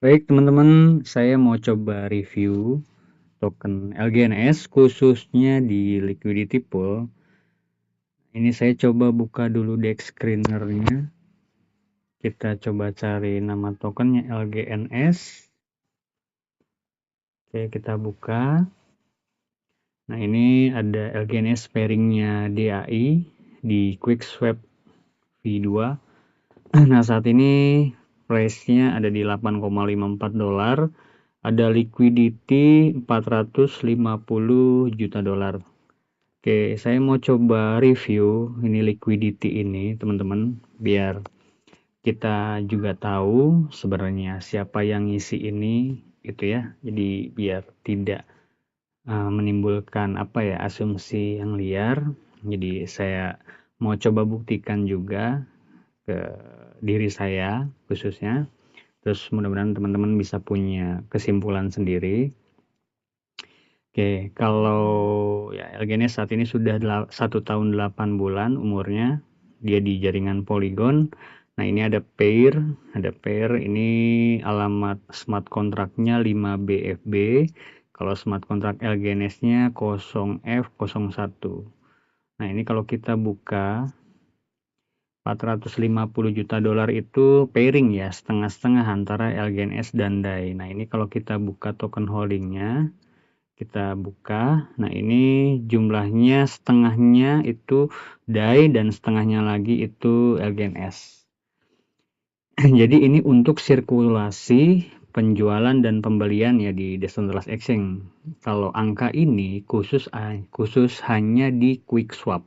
Baik teman-teman, saya mau coba review token LGNS khususnya di liquidity pool. Ini saya coba buka dulu deck screener-nya. Kita coba cari nama tokennya LGNS. Oke, kita buka. Nah, ini ada LGNS pairing-nya DAI di QuickSwap V2. Nah, saat ini price-nya ada di $8,54. Ada liquidity 450 juta dolar. Oke, saya mau coba review ini liquidity ini, teman-teman, biar kita juga tahu sebenarnya siapa yang ngisi ini, gitu ya. Jadi biar tidak menimbulkan asumsi yang liar. Jadi saya mau coba buktikan juga ke diri saya khususnya. Terus mudah-mudahan teman-teman bisa punya kesimpulan sendiri. Oke, kalau ya LGNS saat ini sudah 1 tahun 8 bulan umurnya, dia di jaringan Polygon. Nah, ini ada pair ini alamat smart contract-nya 5BFB. Kalau smart contract LGNS-nya 0F01. Nah, ini kalau kita buka 450 juta dolar itu pairing ya, setengah-setengah antara LGNS dan DAI. Nah, ini kalau kita buka token holdingnya, kita buka. Nah, ini jumlahnya setengahnya itu DAI dan setengahnya lagi itu LGNS. Jadi ini untuk sirkulasi penjualan dan pembelian ya di decentralized exchange. Kalau angka ini khusus hanya di QuickSwap.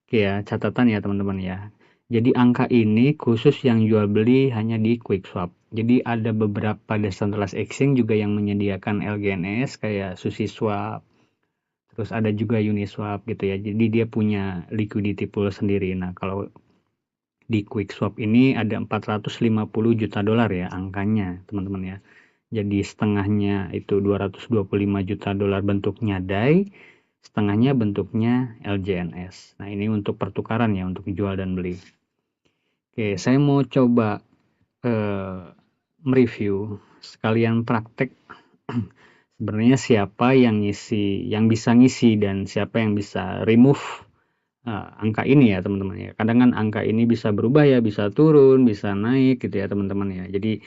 Oke ya, catatan ya teman-teman ya. Jadi angka ini khusus yang jual beli hanya di QuickSwap. Jadi ada beberapa decentralized exchange juga yang menyediakan LGNS kayak SushiSwap, terus ada juga Uniswap gitu ya. Jadi dia punya liquidity pool sendiri. Nah, kalau di QuickSwap ini ada 450 juta dolar ya angkanya, teman-teman ya. Jadi setengahnya itu 225 juta dolar bentuknya DAI, setengahnya bentuknya LGNS. Nah, ini untuk pertukaran ya, untuk jual dan beli. Oke, saya mau coba mereview sekalian praktek sebenarnya siapa yang bisa ngisi dan siapa yang bisa remove angka ini ya teman-teman ya. Kadang kan angka ini bisa berubah ya, bisa turun, bisa naik gitu ya teman-teman ya. Jadi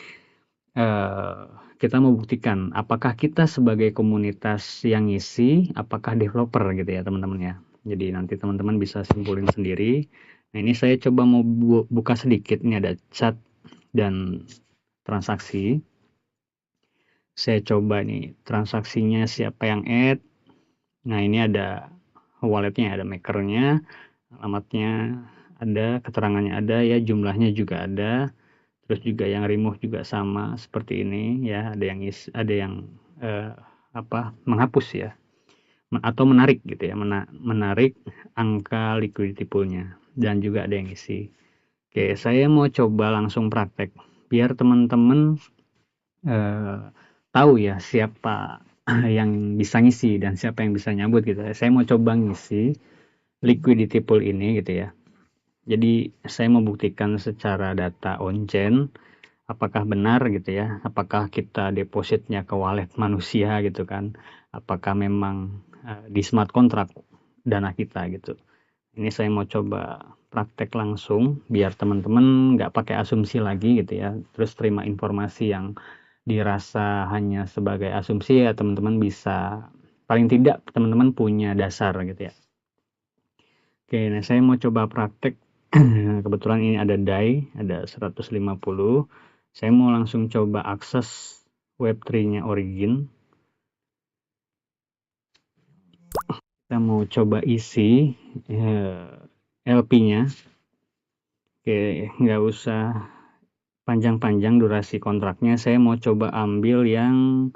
kita mau buktikan apakah kita sebagai komunitas yang ngisi, apakah developer gitu ya teman-teman ya. Jadi nanti teman-teman bisa simpulin sendiri. Nah, ini saya coba mau buka sedikit. Ini ada chat dan transaksi. Saya coba nih transaksinya siapa yang add. Nah, ini ada walletnya, ada makernya, alamatnya ada, keterangannya ada ya, jumlahnya juga ada. Terus juga yang remove juga sama seperti ini ya, ada yang menghapus ya, atau menarik gitu ya, menarik angka liquidity pool-nya, dan juga ada yang isi. Oke, saya mau coba langsung praktek biar teman-teman tahu ya siapa yang bisa ngisi dan siapa yang bisa nyambut gitu. Saya mau coba ngisi liquidity pool ini gitu ya. Jadi saya membuktikan secara data on-chain apakah benar gitu ya, apakah kita depositnya ke wallet manusia gitu kan, apakah memang di smart contract dana kita gitu. Ini saya mau coba praktek langsung biar teman-teman nggak pakai asumsi lagi gitu ya, terus terima informasi yang dirasa hanya sebagai asumsi ya, teman-teman bisa, paling tidak teman-teman punya dasar gitu ya. Oke, nah saya mau coba praktek. Kebetulan ini ada DAI, ada 150. Saya mau langsung coba akses Web3-nya Origin. Kita mau coba isi LP-nya. Oke, nggak usah panjang-panjang durasi kontraknya. Saya mau coba ambil yang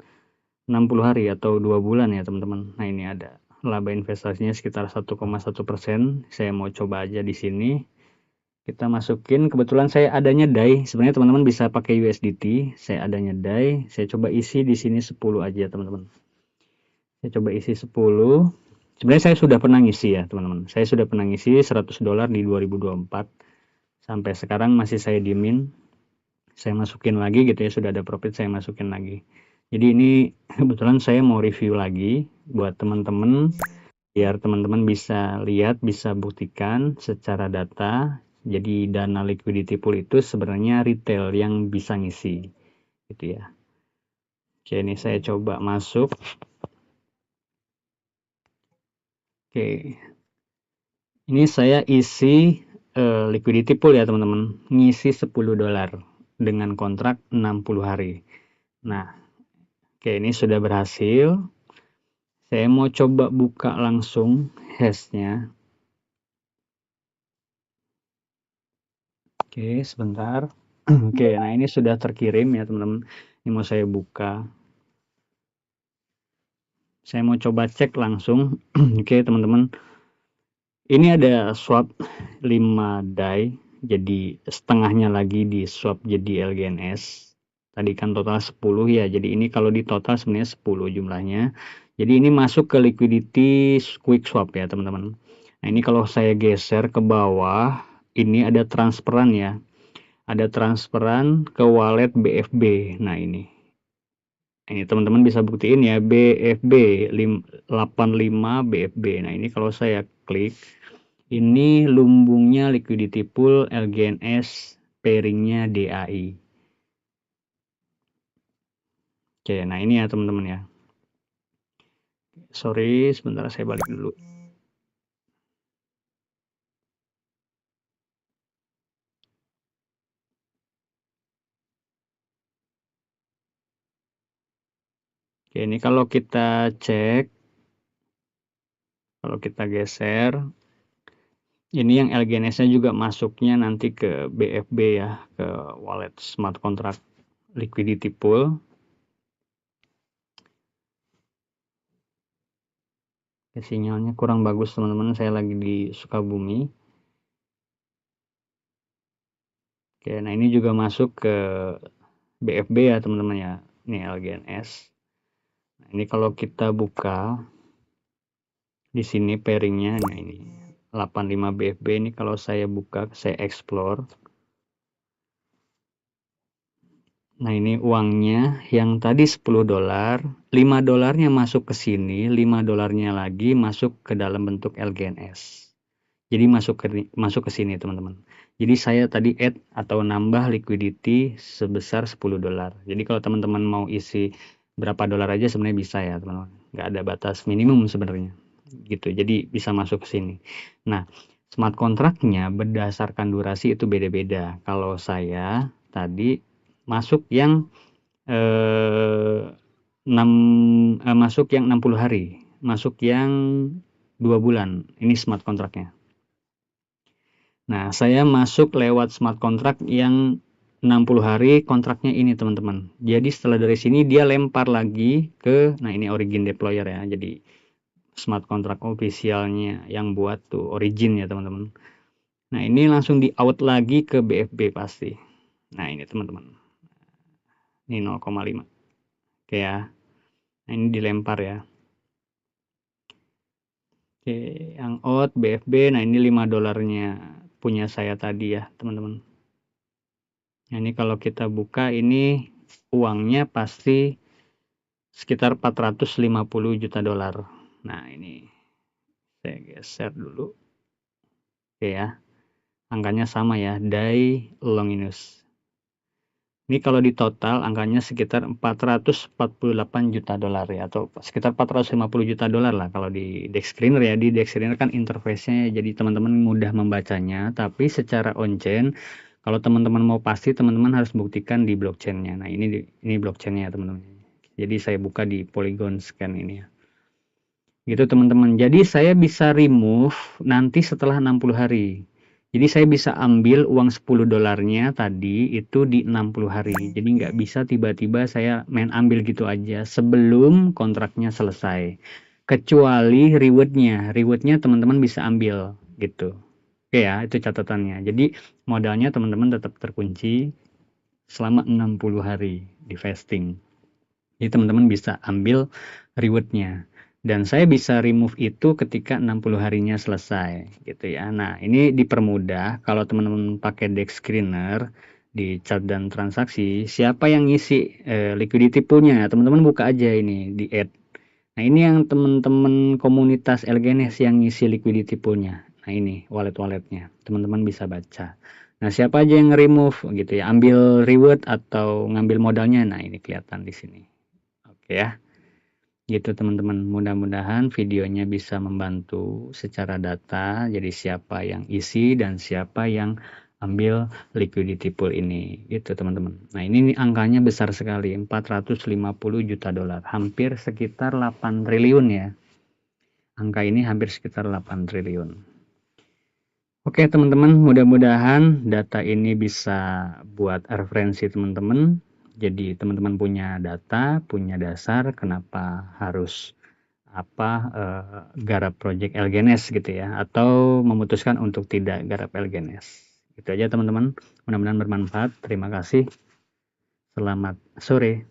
60 hari atau 2 bulan ya teman-teman. Nah, ini ada laba investasinya sekitar 1,1%. Saya mau coba aja di sini. Kita masukin, kebetulan saya adanya DAI. Sebenarnya teman-teman bisa pakai USDT. Saya adanya DAI. Saya coba isi di sini 10 aja teman-teman. Saya coba isi 10. Sebenarnya saya sudah pernah ngisi ya teman-teman. Saya sudah pernah ngisi $100 di 2024. Sampai sekarang masih saya diemin. saya masukin lagi gitu ya, sudah ada profit saya masukin lagi. Jadi ini kebetulan saya mau review lagi buat teman-teman, biar teman-teman bisa lihat, bisa buktikan secara data. Jadi dana liquidity pool itu sebenarnya retail yang bisa ngisi gitu ya. Oke, ini saya coba masuk. Oke, ini saya isi liquidity pool ya teman-teman, ngisi $10 dengan kontrak 60 hari. Nah, oke, ini sudah berhasil. Saya mau coba buka langsung hashnya. Oke, sebentar. Oke, nah ini sudah terkirim ya teman-teman. Ini mau saya buka. Saya mau coba cek langsung. Oke teman-teman. Ini ada swap 5 die. Jadi setengahnya lagi di swap jadi LGNS. Tadi kan total 10 ya. Jadi ini kalau di total sebenarnya 10 jumlahnya. Jadi ini masuk ke liquidity quick swap ya teman-teman. Nah ini kalau saya geser ke bawah. Ini ada transferan ya. Ada transferan ke wallet BFB. Nah ini teman-teman bisa buktiin ya, BFB 85 BFB. Nah ini kalau saya klik, ini lumbungnya liquidity pool LGNS, pairingnya DAI. Oke, nah ini ya teman-teman ya. Sorry, sebentar saya balik dulu. Oke, ini kalau kita cek, kalau kita geser, ini yang LGNS-nya juga masuknya nanti ke BFB ya, ke wallet smart contract liquidity pool. Sinyalnya kurang bagus teman-teman, saya lagi di Sukabumi. Oke, nah ini juga masuk ke BFB ya teman-teman ya, ini LGNS. Nah, ini kalau kita buka di sini pairingnya, nah ini 85 BFB. Ini kalau saya buka, saya explore. Nah ini uangnya yang tadi $10, $5 masuk ke sini, $5 lagi masuk ke dalam bentuk LGNS. Jadi masuk ke sini teman-teman. Jadi saya tadi add atau nambah liquidity sebesar $10. Jadi kalau teman-teman mau isi berapa dolar aja sebenarnya bisa ya teman-teman. Nggak ada batas minimum sebenarnya. Gitu. Jadi bisa masuk ke sini. Nah, smart contract-nya berdasarkan durasi itu beda-beda. Kalau saya tadi masuk yang 60 hari, masuk yang 2 bulan. Ini smart contract-nya. Nah, saya masuk lewat smart contract yang 60 hari kontraknya ini teman-teman. Jadi setelah dari sini dia lempar lagi ke, nah ini origin deployer ya. Jadi smart contract officialnya yang buat tuh origin ya teman-teman. Nah ini langsung di out lagi ke BFB pasti. Nah ini teman-teman. Ini 0,5. Oke ya. Nah ini dilempar ya. Oke, yang out BFB. Nah ini $5 punya saya tadi ya teman-teman. Nah, ini kalau kita buka ini uangnya pasti sekitar 450 juta dolar. Nah, ini saya geser dulu. Oke ya. Angkanya sama ya, DAI Longinus. Ini kalau di total angkanya sekitar 448 juta dolar ya, atau sekitar 450 juta dolar lah kalau di DEX Screener ya. Di DEX Screener kan interface-nya jadi teman-teman mudah membacanya, tapi secara on-chain kalau teman-teman mau pasti teman-teman harus buktikan di blockchain-nya. Nah, ini blockchain-nya ya, teman-teman. Jadi saya buka di Polygon Scan ini ya. Gitu teman-teman. Jadi saya bisa remove nanti setelah 60 hari. Jadi saya bisa ambil uang $10 tadi itu di 60 hari. Jadi nggak bisa tiba-tiba saya main ambil gitu aja sebelum kontraknya selesai. Kecuali rewardnya. Rewardnya teman-teman bisa ambil gitu. Oke ya, itu catatannya. Jadi modalnya teman-teman tetap terkunci selama 60 hari di vesting. Jadi teman-teman bisa ambil rewardnya. Dan saya bisa remove itu ketika 60 harinya selesai gitu ya. Nah, ini dipermudah kalau teman-teman pakai DEX Screener. di chart dan transaksi, siapa yang ngisi liquidity poolnya? Teman-teman buka aja ini di add. Nah, ini yang teman-teman komunitas LGNS yang ngisi liquidity poolnya. Nah, ini wallet-walletnya. Teman-teman bisa baca. Nah, siapa aja yang remove gitu ya, ambil reward atau ngambil modalnya. Nah, ini kelihatan di sini. Oke ya. Gitu teman-teman, mudah-mudahan videonya bisa membantu secara data, jadi siapa yang isi dan siapa yang ambil liquidity pool ini, gitu teman-teman. Nah, ini angkanya besar sekali, 450 juta dolar, hampir sekitar 8 triliun ya. Angka ini hampir sekitar 8 triliun. Oke teman-teman, mudah-mudahan data ini bisa buat referensi teman-teman. Jadi teman-teman punya data, punya dasar kenapa harus garap project LGNS gitu ya, atau memutuskan untuk tidak garap LGNS. Itu aja teman-teman, mudah-mudahan bermanfaat. Terima kasih, selamat sore.